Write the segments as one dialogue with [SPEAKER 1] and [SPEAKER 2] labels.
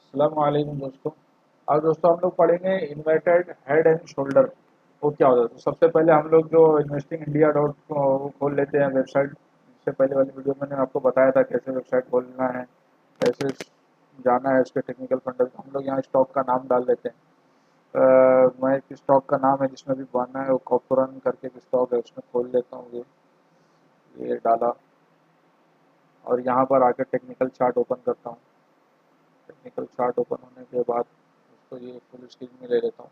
[SPEAKER 1] अस्सलामुअलैकुम दोस्तों। आज दोस्तों हम लोग पढ़ेंगे इन्वर्टेड हेड एंड शोल्डर वो क्या होता है। तो सबसे पहले हम लोग जो इन्वेस्टिंग इंडिया डॉट खोल लेते हैं वेबसाइट। इससे पहले वाली वीडियो में मैंने आपको बताया था कैसे वेबसाइट खोलना है, कैसे जाना है उसके टेक्निकल फंडा। हम लोग यहाँ स्टॉक का नाम डाल लेते हैं। मैं एक स्टॉक का नाम है जिसमें भी बनना है वो कॉपरन करके एक स्टॉक है, उसमें खोल लेता हूँ। ये डाला और यहाँ पर आकर टेक्निकल चार्ट ओपन करता हूँ। टेक्निकल चार्ट ओपन होने के बाद उसको ये फुल स्क्रीन में ले लेता हूँ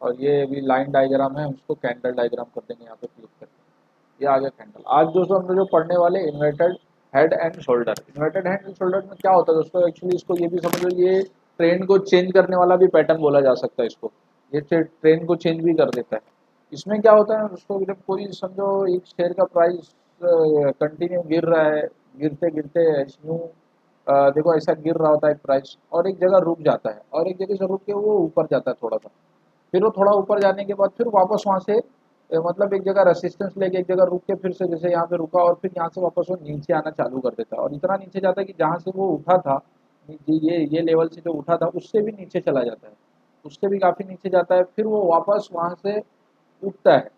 [SPEAKER 1] और ये अभी लाइन डायग्राम है, उसको कैंडल डायग्राम कर देंगे यहाँ पे क्लिक करके। ये आ गया कैंडल। आज दोस्तों हम लोग जो पढ़ने वाले inverted head and shoulder. Inverted head and shoulder में क्या होता है दोस्तों, एक्चुअली इसको ये भी समझ लो, ये ट्रेंड को चेंज करने वाला भी पैटर्न बोला जा सकता है इसको। ये ट्रेंड को चेंज भी कर देता है। इसमें क्या होता है दोस्तों, जब कोई समझो एक शेयर का प्राइस कंटिन्यू गिर रहा है, गिरते गिरते यूँ देखो ऐसा गिर रहा होता है प्राइस और एक जगह रुक जाता है और एक जगह से रुक के वो ऊपर जाता है थोड़ा सा। फिर वो थोड़ा ऊपर जाने के बाद फिर वापस वहाँ से मतलब एक जगह रेसिस्टेंस लेके एक जगह रुक के फिर से जैसे यहाँ पे रुका और फिर यहाँ से वापस वो नीचे आना चालू कर देता है और इतना नीचे जाता है कि जहाँ से वो उठा था, ये लेवल से जो उठा था उससे भी नीचे चला जाता है, उससे भी काफ़ी नीचे जाता है। फिर वो वापस वहाँ से उठता है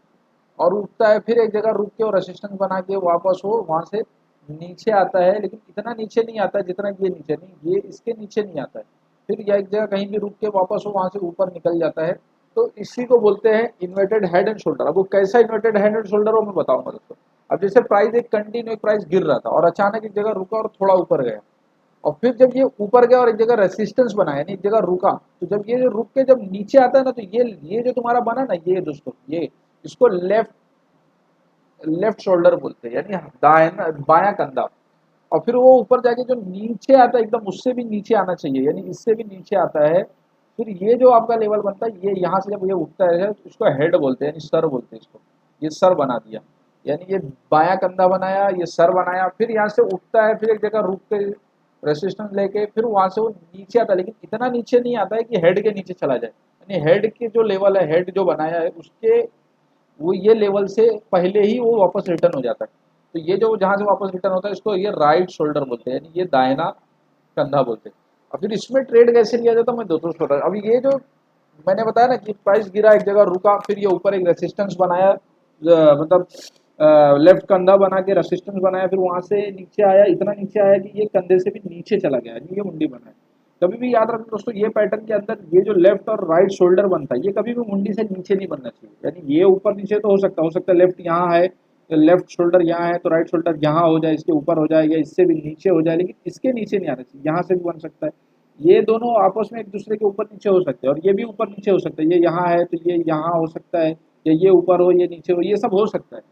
[SPEAKER 1] और उठता है, फिर एक जगह रुक के और रेसिस्टेंस बना के वापस वो वहाँ से नीचे आता है, लेकिन इतना नीचे नहीं आता है जितना ये नीचे, नहीं ये इसके नीचे नहीं आता है। फिर यह एक जगह कहीं भी रुक के वापस वो वहाँ से ऊपर निकल जाता है। तो इसी को बोलते हैं इन्वर्टेड हेड एंड शोल्डर। अब वो कैसा इन्वर्टेड हेड एंड शोल्डर वो मैं बताऊंगा दोस्तों। अब जैसे प्राइस एक कंटिन्यू एक प्राइस गिर रहा था और अचानक एक जगह रुका और थोड़ा ऊपर गया और फिर जब ये ऊपर गया और एक जगह रेसिस्टेंस बना यानी एक जगह रुका, तो जब ये जो रुक के जब नीचे आता है ना, तो ये जो तुम्हारा बना ना, ये दोस्तों ये इसको लेफ्ट लेफ्ट शोल्डर बोलते हैं, यानी दाएं बायां कंधा। और फिर वो ऊपर जाके जो नीचे आता है एकदम उससे भी नीचे आना चाहिए, यानी इससे भी नीचे आता है। फिर ये जो आपका लेवल बनता है, ये यहाँ से जब ये उठता है तो इसको हेड बोलते हैं, यानी सर बोलते हैं इसको। ये सर बना दिया, यानी ये बायां कंधा बनाया, ये सर बनाया। फिर यहाँ से उठता है, फिर एक जगह रुक के रेसिस्टेंस लेके फिर वहां से वो नीचे आता है, लेकिन इतना नीचे नहीं आता है कि हेड के नीचे चला जाए। यानी हेड के जो लेवल है, हेड जो बनाया है उसके वो ये लेवल से पहले ही वो वापस रिटर्न हो जाता है। तो ये जो जहाँ से वापस रिटर्न होता है इसको ये राइट शोल्डर बोलते हैं, यानी ये दाहिना कंधा बोलते हैं। और फिर इसमें ट्रेड कैसे लिया जाता है मैं दोस्तों शोल्डर। अभी ये जो मैंने बताया ना कि प्राइस गिरा एक जगह रुका, फिर ये ऊपर एक रेसिस्टेंस बनाया, मतलब लेफ्ट कंधा बना के रेसिस्टेंस बनाया, फिर वहां से नीचे आया, इतना नीचे आया कि ये कंधे से भी नीचे चला गया, ये मुंडी बना है। कभी भी याद रखना दोस्तों, ये पैटर्न के अंदर ये जो लेफ्ट और राइट शोल्डर बनता है, ये कभी भी मुंडी से नीचे नहीं बनना चाहिए। यानी ये ऊपर नीचे तो हो सकता है लेफ्ट यहाँ है, लेफ्ट शोल्डर यहाँ है तो राइट शोल्डर यहाँ हो जाए, इसके ऊपर हो जाए या इससे भी नीचे हो जाए, लेकिन इसके नीचे नहीं आना चाहिए। यहाँ से भी बन सकता है, ये दोनों आपस में एक दूसरे के ऊपर नीचे हो सकते हैं और ये भी ऊपर नीचे हो सकता है। ये यहाँ है तो ये यहाँ हो सकता है, या ये ऊपर हो ये नीचे हो, ये सब हो सकता है।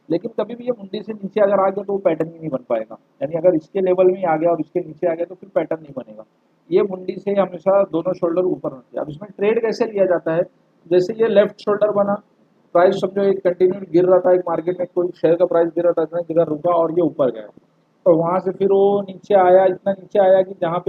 [SPEAKER 1] लेकिन कभी भी ये मुंडी से नीचे अगर आ गया तो वो पैटर्न ही नहीं बन पाएगा। यानी अगर इसके लेवल में आ गया और इसके नीचे आ गया तो फिर पैटर्न नहीं बनेगा। ये मुंडी से हमेशा दोनों शोल्डर ऊपर होना चाहिए। अब इसमें ट्रेड कैसे लिया जाता है, जैसे ये लेफ्ट शोल्डर बना, प्राइस समझो एक कंटिन्यू गिर रहा था, एक मार्केट में कोई शेयर का प्राइस गिर रहा था, इतना जगह रुका और ये ऊपर गया। तो वहां से फिर वो नीचे आया, इतना नीचे आया कि जहाँ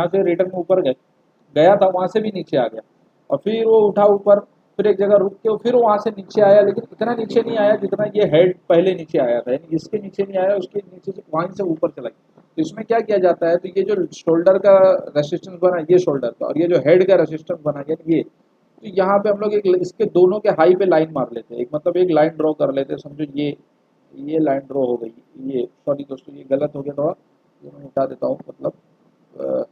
[SPEAKER 1] से रिटर्न में ऊपर गया था वहां से भी नीचे आ गया और फिर वो उठा ऊपर, फिर एक जगह रुक के फिर वहां से नीचे आया, लेकिन इतना नीचे नहीं आया जितना ये हेड पहले नीचे आया था, यानी इसके नीचे नहीं आया, उसके नीचे से वहीं से ऊपर चला गया। तो इसमें क्या किया जाता है, तो ये जो शोल्डर का रेसिस्टेंस बना, ये शोल्डर का, और ये जो हेड का रेसिस्टेंस बना यानी ये, तो यहाँ पे हम लोग एक इसके दोनों के हाई पे लाइन मार लेते हैं, एक मतलब एक लाइन ड्रॉ कर लेते हैं। समझो ये लाइन ड्रॉ हो गई, ये सॉरी दोस्तों ये गलत हो गया थोड़ा, ये मैं मिटा देता हूँ। अ,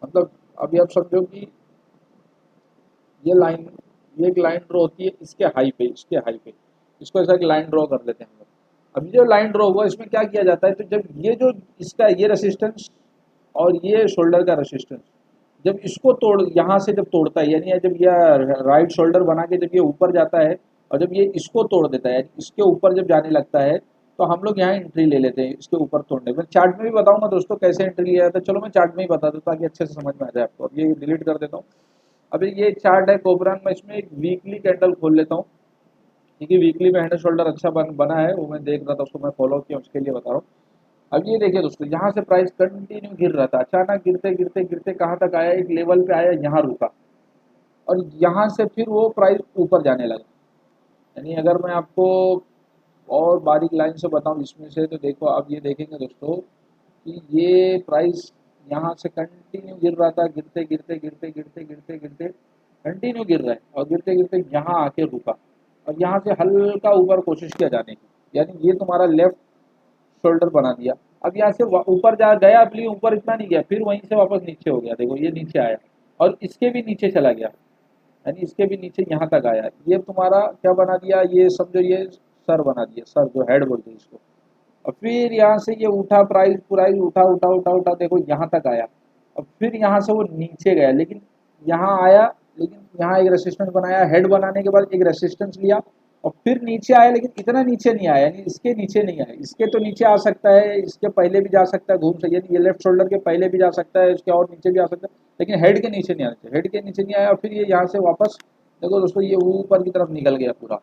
[SPEAKER 1] मतलब अभी आप समझो कि ये लाइन, ये एक लाइन ड्रॉ होती है इसके हाई पे, इसके हाई पे इसको ऐसा एक लाइन ड्रॉ कर लेते हैं हम लोग। अभी जो लाइन ड्रॉ हुआ इसमें क्या किया जाता है, तो जब ये जो इसका ये रेसिस्टेंस और ये शोल्डर का रेसिस्टेंस जब इसको तोड़, यहाँ से जब तोड़ता है, यानी जब ये राइट शोल्डर बना के जब ये ऊपर जाता है और जब ये इसको तोड़ देता है, इसके ऊपर जब जाने लगता है, तो हम लोग यहाँ एंट्री ले लेते हैं इसके ऊपर तोड़ने में। चार्ट में भी बताऊंगा दोस्तों कैसे एंट्री लिया जाता है, चलो मैं चार्ट में ही बता देता हूँ ताकि अच्छे से समझ में आ जाए आपको। अब ये डिलीट कर देता हूँ। अभी ये चार्ट है कोबरा, मैं इसमें एक वीकली कैंडल खोल लेता हूँ, क्योंकि वीकली में हेड शोल्डर अच्छा बना है, वो मैं देख रहा था, उसको मैं फॉलो किया, उसके लिए बता रहा हूँ। अब ये देखिए दोस्तों, यहाँ से प्राइस कंटिन्यू गिर रहा था, अचानक गिरते गिरते गिरते कहाँ तक आया, एक लेवल पे आया, यहाँ रुका और यहाँ से फिर वो प्राइस ऊपर जाने लगा। यानी अगर मैं आपको और बारीक लाइन से बताऊँ इसमें से, तो देखो आप ये देखेंगे दोस्तों कि ये प्राइस यहाँ से कंटिन्यू गिर रहा था, गिरते गिरते गिरते गिरते गिरते गिरते कंटिन्यू गिर रहा है और गिरते गिरते यहाँ आके रुका और यहाँ से हल्का ऊपर कोशिश किया जाने की, यानी ये तुम्हारा लेफ्ट शोल्डर बना दिया। अब यहाँ से ऊपर जा गया, लेकिन ऊपर इतना नहीं गया, फिर वहीं से वापस नीचे हो गया, देखो ये नीचे आया और इसके भी नीचे चला गया, यानी इसके भी नीचे यहाँ तक आया। ये तुम्हारा क्या बना दिया, ये समझो ये सर बना दिया, सर जो हेड बोलते हैं इसको। और फिर यहाँ से ये उठा, प्राइस प्राइस उठा उठा उठा उठा, देखो यहाँ तक आया और फिर यहाँ से वो नीचे गया, लेकिन यहाँ आया, लेकिन यहाँ एक रेसिस्टेंस बनाया, हेड बनाने के बाद एक रेसिस्टेंस लिया और फिर नीचे आया, लेकिन इतना नीचे नहीं आया, यानी इसके नीचे नहीं आया। इसके तो नीचे आ सकता है, इसके पहले भी जा सकता है घूम से, यानी ये लेफ्ट शोल्डर के पहले भी जा सकता है, इसके और नीचे भी आ सकता है, लेकिन हेड के नीचे नहीं आना चाहिए। हेड के नीचे नहीं आया और फिर ये यहाँ से वापस देखो दोस्तों ये ऊपर की तरफ निकल गया पूरा।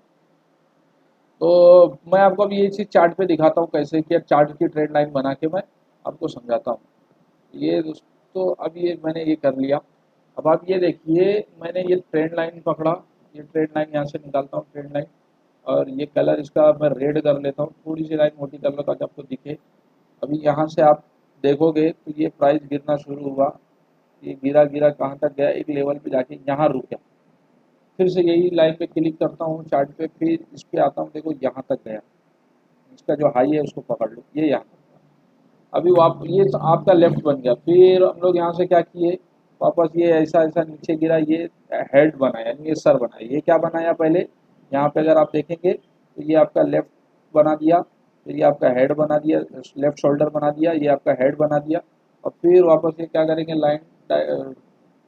[SPEAKER 1] तो मैं आपको अभी ये चीज़ चार्ट पे दिखाता हूँ कैसे कि चार्ट की ट्रेंड लाइन बना के मैं आपको समझाता हूँ। ये दोस्तों अब ये मैंने ये कर लिया। अब आप ये देखिए, मैंने ये ट्रेंड लाइन पकड़ा, ये ट्रेंड लाइन यहाँ से निकालता हूँ ट्रेंड लाइन, और ये कलर इसका मैं रेड कर लेता हूँ, थोड़ी सी लाइन मोटी कर लो ताकि आपको दिखे। अभी यहाँ से आप देखोगे तो ये प्राइस गिरना शुरू हुआ, ये गिरा गिरा कहाँ तक गया, एक लेवल पे जाके यहाँ रुक गया। फिर से यही लाइन पे क्लिक करता हूँ चार्ट पे, फिर इस पे आता हूँ, देखो यहाँ तक गया, इसका जो हाई है उसको पकड़ लो, ये यहाँ तक। अभी आप ये तो आपका लेफ्ट बन गया। फिर हम लोग यहाँ से क्या किए, वापस ये ऐसा ऐसा नीचे गिरा, ये हेड बनाया, यानी ये सर बनाया। ये क्या बनाया पहले, यहाँ पे अगर आप देखेंगे तो ये आपका लेफ्ट बना दिया, फिर ये आपका हेड बना दिया, लेफ्ट शोल्डर बना दिया, ये आपका हेड बना दिया। और फिर वापस ये क्या करेंगे, लाइन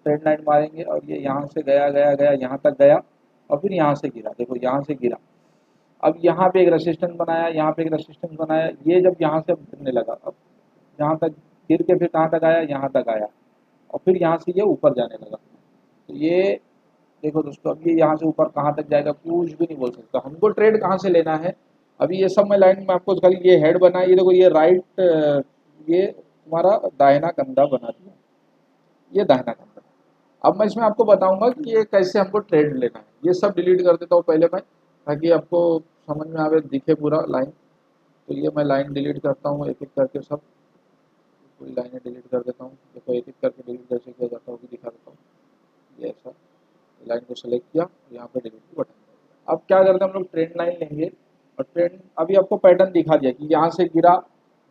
[SPEAKER 1] ट्रेंड लाइन मारेंगे और ये यहाँ से गया गया गया यहाँ तक गया और फिर यहाँ से गिरा, देखो यहाँ से गिरा। अब यहाँ पे एक रेसिस्टेंस बनाया, यहाँ पे एक रेसिस्टेंस बनाया, ये जब यहाँ से गिरने लगा, अब यहाँ तक गिर के फिर कहाँ तक आया, यहाँ तक आया और फिर यहाँ से ये ऊपर जाने लगा। तो ये देखो दोस्तों, अब ये यहाँ से ऊपर कहाँ तक जाएगा कुछ भी नहीं बोल सकता। हमको ट्रेड कहाँ से लेना है, अभी ये सब मैं लाइन में आपको खाली ये हेड बना, ये देखो ये राइट, ये तुम्हारा दाहिना कंधा बना दिया, ये दाहिना कंधा। अब मैं इसमें आपको बताऊंगा कि ये कैसे हमको ट्रेड लेना है। ये सब डिलीट कर देता हूँ पहले मैं, ताकि आपको समझ में आवे, दिखे पूरा लाइन। तो ये मैं लाइन डिलीट करता हूँ एक एक करके, सब पूरी लाइनें डिलीट कर देता हूँ। देखो एक एक करके डिलीट कैसे किया जाता है वो भी दिखा देता हूँ। ये ऐसा लाइन को सेलेक्ट किया और यहाँ पे डिलीट की बटन। अब क्या करते हैं, हम लोग ट्रेंड लाइन लेंगे और ट्रेंड अभी आपको पैटर्न दिखा दिया कि यहाँ से गिरा,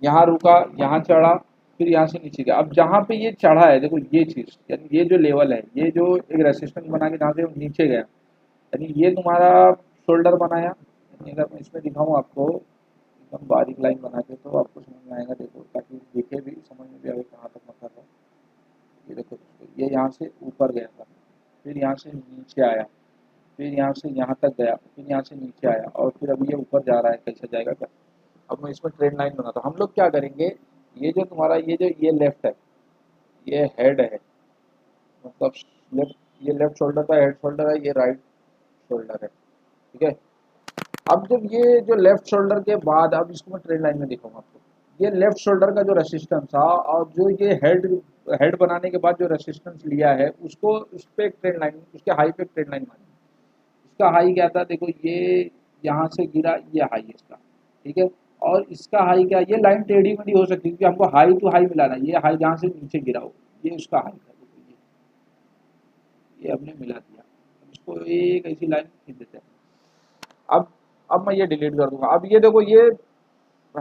[SPEAKER 1] यहाँ रुका, यहाँ चढ़ा, फिर यहाँ से नीचे गया। अब जहाँ पे ये चढ़ा है, देखो ये चीज़, यानी ये जो लेवल है, ये जो एक रेसिस्टेंस बना के जहाँ से नीचे गया, यानी ये तुम्हारा शोल्डर बनाया। यानी अगर मैं इसमें दिखाऊँ आपको एकदम बारीक लाइन बना के, तो आपको समझ में आएगा, देखो ताकि दिखे भी, समझ में भी आए कहाँ तक मत था। ये देखो ये यहाँ से ऊपर गया था, फिर यहाँ से नीचे आया, फिर यहाँ से यहाँ तक गया, फिर यहाँ से नीचे आया और फिर अभी ये ऊपर जा रहा है, कैसे जाएगा क्या। अब मैं इसमें ट्रेंड लाइन बनाता हूँ। हम लोग क्या करेंगे, ये जो तुम्हारा ये लेफ्ट है, ये हेड है, मतलब लेफ्ट, ये लेफ्ट शोल्डर का हेड शोल्डर है, ये राइट शोल्डर है, ठीक है। अब जब ये जो लेफ्ट शोल्डर के बाद, अब इसको मैं ट्रेंड लाइन में दिखाऊंगा आपको, ये लेफ्ट शोल्डर का जो रेसिस्टेंस था और जो ये हेड हेड बनाने के बाद जो रेसिस्टेंस लिया है, उसको उस पर एक ट्रेंड लाइन, उसके हाई पे ट्रेंड लाइन मानी। इसका हाई क्या था, देखो ये यहाँ से गिरा, ये हाई है इसका, ठीक है। और इसका हाई क्या, ये लाइन टेढ़ी मेढ़ी हो सकती है क्योंकि हमको हाई टू हाई मिलाना है। ये हाई जहाँ से नीचे गिरा हो, ये उसका हाई था, देखो ये हमने मिला दिया। इसको एक ऐसी लाइन खींच देते हैं। अब मैं ये डिलीट कर दूंगा। अब ये देखो, ये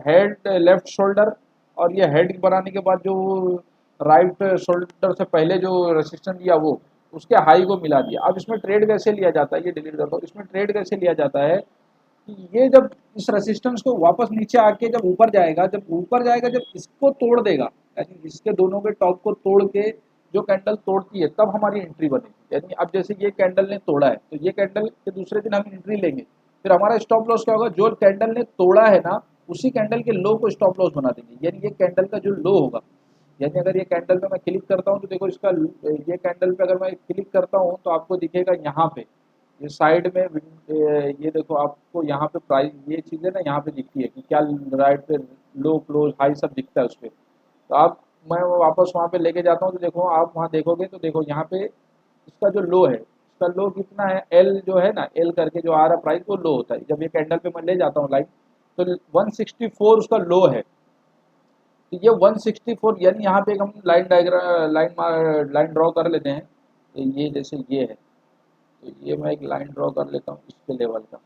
[SPEAKER 1] हेड लेफ्ट शोल्डर और ये हेड बनाने के बाद जो राइट शोल्डर से पहले जो रेसिस्टेंस दिया, वो उसके हाई को मिला दिया। अब इसमें ट्रेड कैसे लिया जाता है, ये डिलीट करता हूँ। इसमें ट्रेड कैसे लिया जाता है कि ये जब इस रेसिस्टेंस को वापस नीचे आके जब ऊपर जाएगा, जब इसको तोड़ देगा, यानी इसके दोनों के टॉप को तोड़ के जो कैंडल तोड़ती है, तब हमारी एंट्री बनेगी। यानी अब जैसे ये कैंडल ने तोड़ा है, तो ये कैंडल के दूसरे दिन हम एंट्री लेंगे। फिर हमारा स्टॉप लॉस क्या होगा, जो कैंडल ने तोड़ा है ना, उसी कैंडल के लो को स्टॉप लॉस बना देंगे। यानी ये कैंडल का जो लो होगा, यानी अगर ये कैंडल पे मैं क्लिक करता हूँ तो देखो इसका, ये कैंडल पे अगर मैं क्लिक करता हूँ तो आपको दिखेगा यहाँ पे, ये साइड में ये देखो आपको यहाँ पे प्राइस, ये चीज़ें ना यहाँ पे दिखती है कि क्या राइट पे लो क्लोज हाई सब दिखता है उस पर। तो आप, मैं वापस वहाँ पे लेके जाता हूँ तो देखो आप वहाँ देखोगे तो देखो यहाँ पे इसका जो लो है, इसका लो कितना है, एल जो है ना, एल करके जो आ रहा प्राइस, वो लो होता है। जब ये कैंडल पे मैं ले जाता हूँ लाइन, तो 164 उसका लो है। तो ये 164, यानी यहाँ पे एक हम लाइन डायग्राम लाइन ड्रॉ कर लेते हैं। तो ये जैसे ये है, तो ये मैं एक लाइन ड्रॉ कर लेता हूँ इसके लेवल का,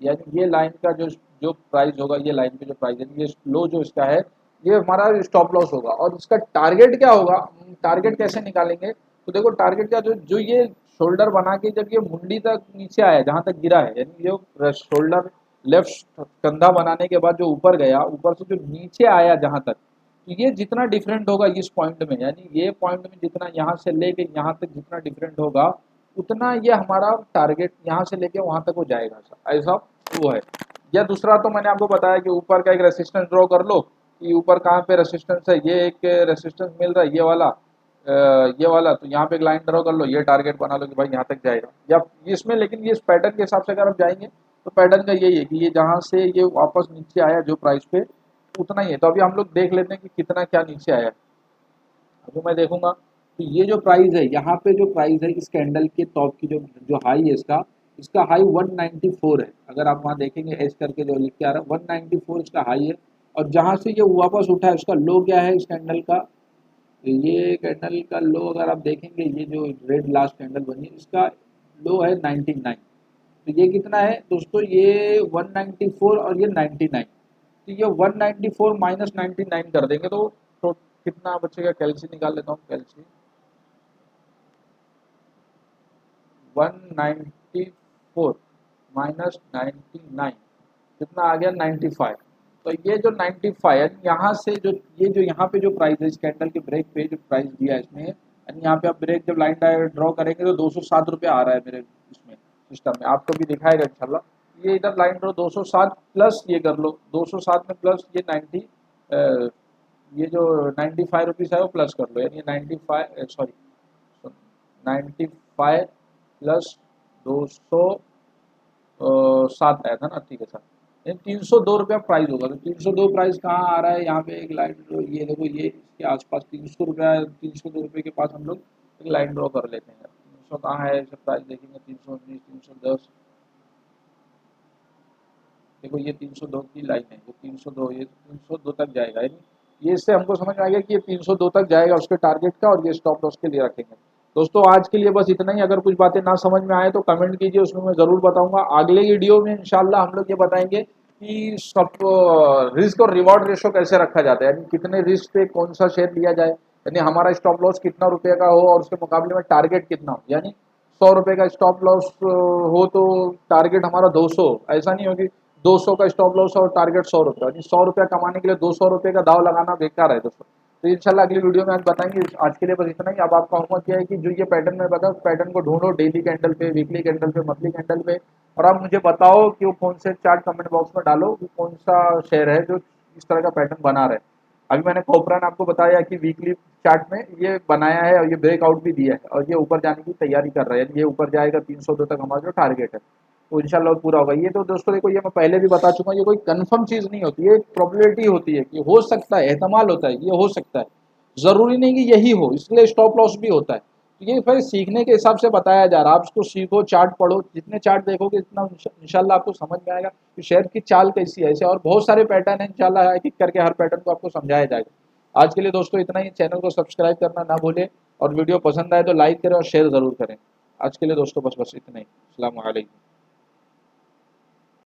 [SPEAKER 1] यानी ये लाइन का जो जो प्राइस होगा, ये लाइन पे जो प्राइस है, ये लो जो इसका है, ये हमारा स्टॉप लॉस होगा। और इसका टारगेट क्या होगा, टारगेट कैसे निकालेंगे, तो देखो टारगेट क्या, जो जो ये शोल्डर बना के जब ये मुंडी तक नीचे आया, जहाँ तक गिरा है, यानी जो शोल्डर लेफ्ट कंधा बनाने के बाद जो ऊपर गया, ऊपर से जो नीचे आया जहाँ तक, तो ये जितना डिफरेंट होगा इस पॉइंट में, यानी ये पॉइंट में जितना यहाँ से लेके यहाँ तक जितना डिफरेंट होगा, उतना ये हमारा टारगेट यहाँ से लेके वहाँ तक हो जाएगा, ऐसा वो है। या दूसरा तो मैंने आपको बताया कि ऊपर का एक रेसिस्टेंस ड्रॉ कर लो कि ऊपर कहाँ पे रेसिस्टेंस है, ये एक रेसिस्टेंस मिल रहा है ये वाला, ये वाला, तो यहाँ पे एक लाइन ड्रॉ कर लो, ये टारगेट बना लो कि भाई यहाँ तक जाएगा। या इसमें लेकिन ये इस पैटर्न के हिसाब से अगर आप जाएंगे तो पैटर्न का यही है कि ये जहाँ से ये वापस नीचे आया जो प्राइस पे, उतना ही है। तो अभी हम लोग देख लेते हैं कि कितना क्या नीचे आया है। अभी मैं देखूंगा तो ये जो प्राइस है, यहाँ पे जो प्राइस है इस कैंडल के टॉप की जो जो हाई है इसका, इसका हाई 194 है। अगर आप वहाँ देखेंगे एच करके जो लिख के आ रहा है 194 इसका हाई है। और जहाँ से ये वापस उठा है उसका लो क्या है इस कैंडल का, तो ये कैंडल का लो अगर आप देखेंगे, ये जो रेड लास्ट कैंडल बनी है इसका लो है 99। तो ये कितना है दोस्तों, ये 194 और ये 99, तो ये 194 माइनस 99 कर देंगे तो कितना बचेगा, कैलसी निकाल लेता हूँ, कैलसी 194 माइनस 99 कितना आ गया 95। तो ये जो 95 यानी यहाँ से जो ये जो यहाँ पे जो प्राइस है इस कैंडल के ब्रेक पे जो प्राइस दिया है इसमें, यानी यहाँ पे आप ब्रेक जब लाइन ड्रॉ करेंगे तो 207 रुपये आ रहा है मेरे इसमें सिस्टम में, आपको भी दिखाएगा इंशाल्लाह। ये इधर लाइन ड्रॉ 207 प्लस ये कर लो, 207 में प्लस ये 90, ये जो 95 रुपीज़ है वो प्लस कर लो, यानी 95 सॉरी 95 प्लस 207 आया था ना, ठीक है सर। 302 रुपया प्राइस होगा। तो 302 प्राइस कहाँ आ रहा है, यहाँ पे एक लाइन ड्रॉ, ये देखो ये इसके आसपास 300 रुपया, 302 रुपये के पास हम लोग एक लाइन ड्रॉ कर लेते हैं। 300 कहाँ है, सब प्राइस देखेंगे 319, 310, देखो ये 302 की लाइन है, ये 302, ये 302 तक जाएगा, यानी ये इससे हमको समझ में आ गया कि ये 302 तक जाएगा उसके टारगेट का, और ये स्टॉप लॉस के लिए रखेंगे। दोस्तों आज के लिए बस इतना ही। अगर कुछ बातें ना समझ में आए तो कमेंट कीजिए, उसमें मैं ज़रूर बताऊंगा। अगले वीडियो में इंशाल्लाह हम लोग ये बताएंगे कि सब रिस्क और रिवॉर्ड रेशो कैसे रखा जाता है, यानी कितने रिस्क पे कौन सा शेयर लिया जाए, यानी हमारा स्टॉप लॉस कितना रुपये का हो और उसके मुकाबले में टारगेट कितना हो। यानी 100 रुपये का स्टॉप लॉस हो तो टारगेट हमारा 200, ऐसा नहीं हो कि 200 का स्टॉप लॉस और टारगेट 100 रुपये, यानी 100 रुपया कमाने के लिए 200 रुपये का दाव लगाना बेकार है दोस्तों। तो इंशाल्लाह अगली वीडियो में आज बताएंगे। आज के लिए बस इतना ही। अब आपका होमवर्क क्या है कि जो ये पैटर्न मैं बताऊँ, पैटर्न को ढूंढो डेली कैंडल पे, वीकली कैंडल पे, मंथली कैंडल पे, और आप मुझे बताओ कि वो कौन से चार्ट, कमेंट बॉक्स में डालो कि कौन सा शेयर है जो इस तरह का पैटर्न बना रहे। अभी मैंने कोपरा ने आपको बताया कि वीकली चार्ट में ये बनाया है और ये ब्रेकआउट भी दिया है और ये ऊपर जाने की तैयारी कर रहा है, ये ऊपर जाएगा 302 तक हमारा जो टारगेट है, तो इंशाल्लाह पूरा होगा। ये तो दोस्तों देखो, ये मैं पहले भी बता चुका हूँ, ये कोई कंफर्म चीज़ नहीं होती, ये एक प्रोबेबिलिटी होती है कि हो सकता है, एहतमाल होता है, ये हो सकता है, ज़रूरी नहीं कि यही हो, इसलिए स्टॉप लॉस भी होता है। तो ये फिर सीखने के हिसाब से बताया जा रहा है। आप इसको सीखो, चार्ट पढ़ो, जितने चार्ट देखोगे इतना इंशाल्लाह आपको समझ में आएगा कि शेयर की चाल कैसी है। ऐसे और बहुत सारे पैटर्न है, इंशाल्लाह एक एक करके हर पैटर्न को आपको समझाया जाएगा। आज के लिए दोस्तों इतना ही। चैनल को सब्सक्राइब करना ना भूलें, और वीडियो पसंद आए तो लाइक करें और शेयर ज़रूर करें। आज के लिए दोस्तों बस इतना ही। अस्सलाम वालेकुम।